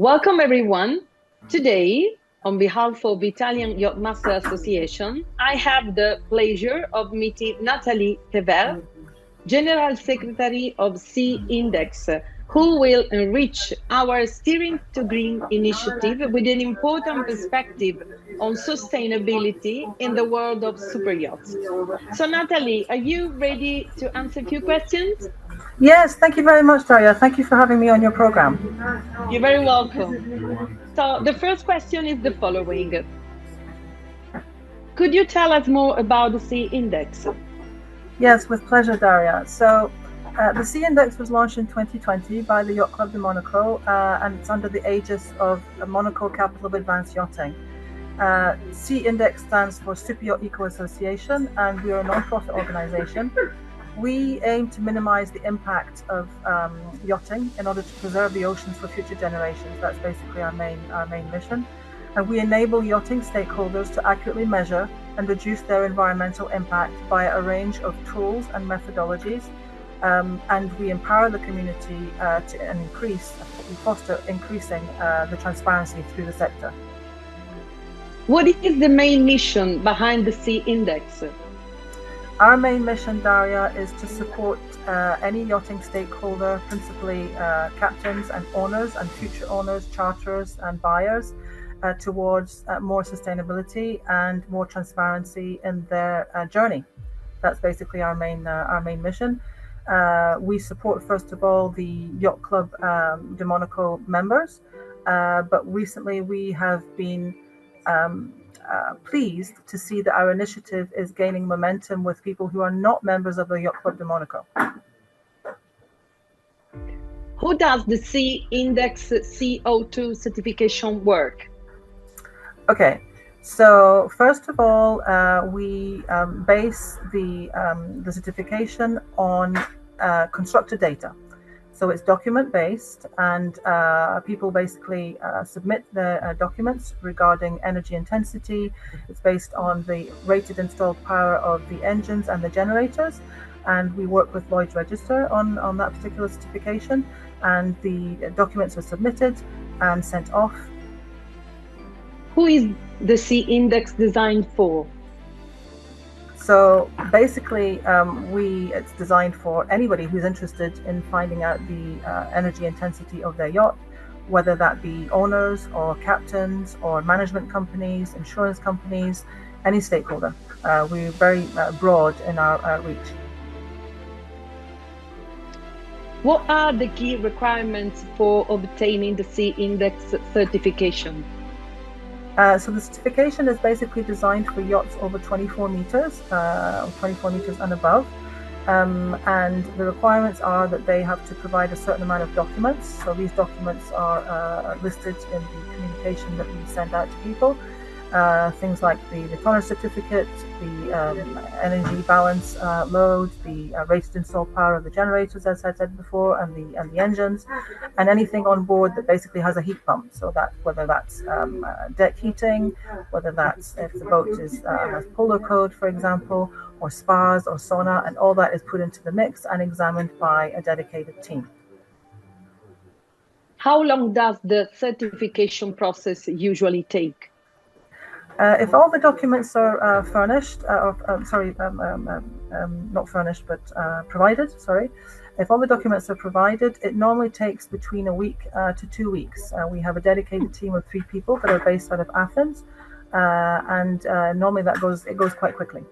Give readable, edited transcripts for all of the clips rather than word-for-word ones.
Welcome everyone. Today, on behalf of Italian Yacht Master Association, I have the pleasure of meeting Natalie Quevert, General Secretary of Sea Index, who will enrich our Steering to Green initiative with an important perspective on sustainability in the world of super yachts. So Natalie, are you ready to answer a few questions? Yes, thank you very much, Daria. Thank you for having me on your program. You're very welcome. So the first question is the following. Could you tell us more about the Sea Index? Yes, with pleasure, Daria. The Sea Index was launched in 2020 by the Yacht Club de Monaco, and it's under the aegis of Monaco Capital of Advanced Yachting. Sea Index stands for Super Yacht Eco Association, and we are a non-profit organization. We aim to minimize the impact of yachting in order to preserve the oceans for future generations. That's basically our main mission. And we enable yachting stakeholders to accurately measure and reduce their environmental impact by a range of tools and methodologies. And we empower the community we foster increasing the transparency through the sector. What is the main mission behind the Sea Index? Our main mission, Daria, is to support any yachting stakeholder, principally captains and owners and future owners, charterers and buyers, towards more sustainability and more transparency in their journey. That's basically our main mission. We support, first of all, the Yacht Club de Monaco members, but recently we have been pleased to see that our initiative is gaining momentum with people who are not members of the Yacht Club de Monaco. How does the Sea Index CO2 certification work? Okay, so first of all, we base the certification on constructed data. So it's document based, and people basically submit their documents regarding energy intensity. It's based on the rated installed power of the engines and the generators, and we work with Lloyd's Register on that particular certification, and the documents are submitted and sent off. Who is the Sea Index designed for? So basically, it's designed for anybody who's interested in finding out the energy intensity of their yacht, whether that be owners or captains or management companies, insurance companies, any stakeholder. We're very broad in our reach. What are the key requirements for obtaining the Sea Index certification? So the certification is basically designed for yachts over 24 meters, 24 meters and above. And the requirements are that they have to provide a certain amount of documents. So these documents are listed in the communication that we send out to people. Things like the tonner certificate, the energy balance load, the rated installed power of the generators, as I said before, and the engines, and anything on board that basically has a heat pump. So that whether that's deck heating, whether that's if the boat has polar code, for example, or spas or sauna, and all that is put into the mix and examined by a dedicated team. How long does the certification process usually take? If all the documents are furnished, not furnished, but provided, sorry. If all the documents are provided, it normally takes between a week to 2 weeks. We have a dedicated team of 3 people that are based out of Athens, and normally it goes quite quickly.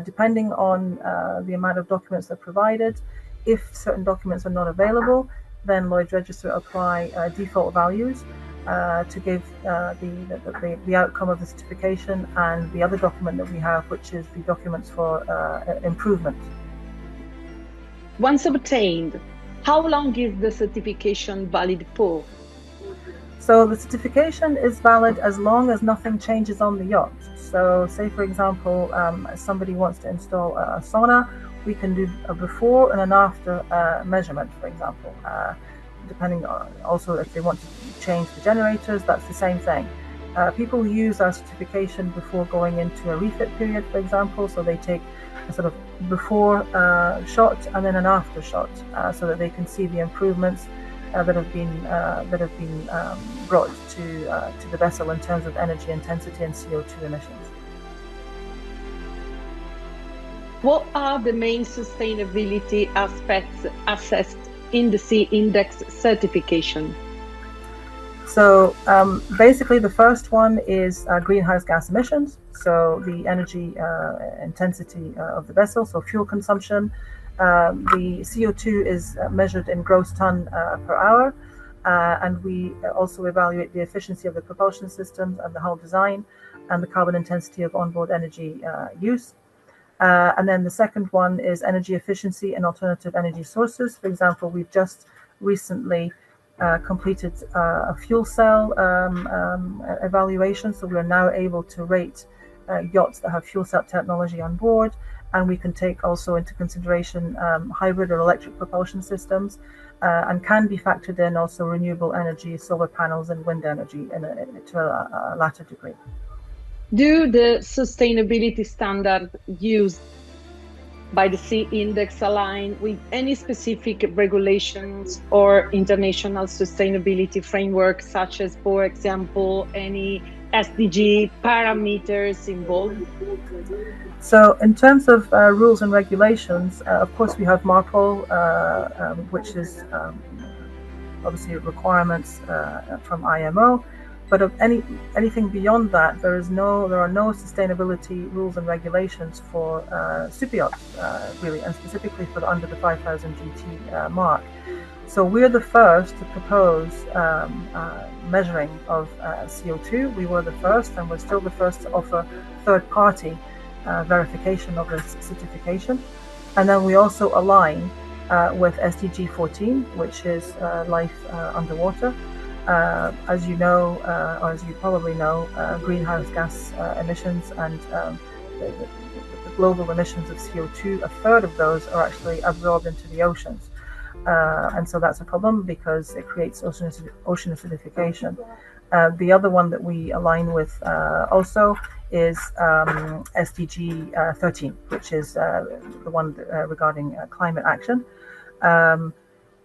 Depending on the amount of documents that are provided, if certain documents are not available, then Lloyd's Register apply default values to give the outcome of the certification and the other document that we have, which is the documents for improvement. Once obtained, how long is the certification valid for? So the certification is valid as long as nothing changes on the yacht. So say, for example, somebody wants to install a sauna, we can do a before and an after measurement, for example. Depending on also if they want to change the generators, that's the same thing. People use our certification before going into a refit period, for example, so they take a sort of before shot and then an after shot, so that they can see the improvements that have been brought to the vessel in terms of energy intensity and CO2 emissions. What are the main sustainability aspects assessed in the Sea Index certification? So basically, the first one is greenhouse gas emissions, so the energy intensity of the vessel, so fuel consumption. The CO2 is measured in gross ton per hour, and we also evaluate the efficiency of the propulsion systems and the hull design and the carbon intensity of onboard energy use. And then the second one is energy efficiency and alternative energy sources. For example, we've just recently completed a fuel cell evaluation, so we are now able to rate yachts that have fuel cell technology on board, and we can take also into consideration hybrid or electric propulsion systems, and can be factored in also renewable energy, solar panels and wind energy to a latter degree. Do the sustainability standards used by the Sea Index align with any specific regulations or international sustainability framework, such as, for example, any SDG parameters involved? So in terms of rules and regulations, of course we have MARPOL, which is obviously requirements from IMO, but of anything beyond that, there are no sustainability rules and regulations for super yachts, really, and specifically for under the 5,000 GT mark. So we're the first to propose measuring of CO2. We were the first, and we're still the first to offer third-party verification of this certification. And then we also align with SDG 14, which is life underwater. As you know, or as you probably know, greenhouse gas emissions and the global emissions of CO2, a third of those are actually absorbed into the oceans. And so that's a problem because it creates ocean acidification. The other one that we align with also is SDG 13, which is the one regarding climate action.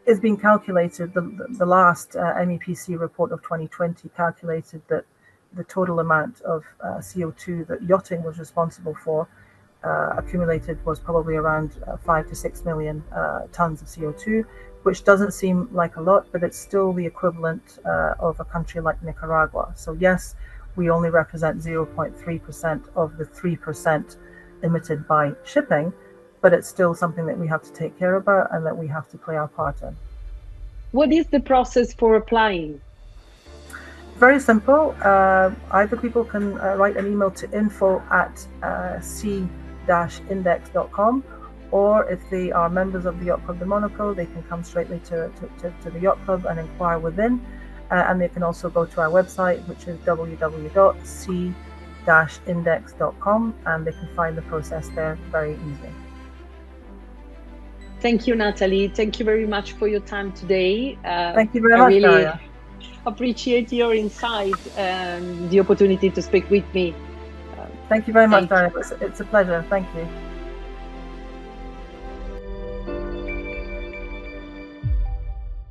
Is being calculated, the last MEPC report of 2020 calculated that the total amount of CO2 that yachting was responsible for accumulated was probably around 5 to 6 million tons of CO2, which doesn't seem like a lot, but it's still the equivalent of a country like Nicaragua. So yes, we only represent 0.3% of the 3% emitted by shipping, but it's still something that we have to take care about and that we have to play our part in. What is the process for applying? Very simple. Either people can write an email to info@sea-index.com, or if they are members of the Yacht Club de Monaco, they can come straightly to the Yacht Club and inquire within. And they can also go to our website, which is www.sea-index.com, and they can find the process there very easily. Thank you, Natalie. Thank you very much for your time today. Thank you very much, Daria. Appreciate your insight and the opportunity to speak with me. Thank you very much, Daria. It's a pleasure. Thank you.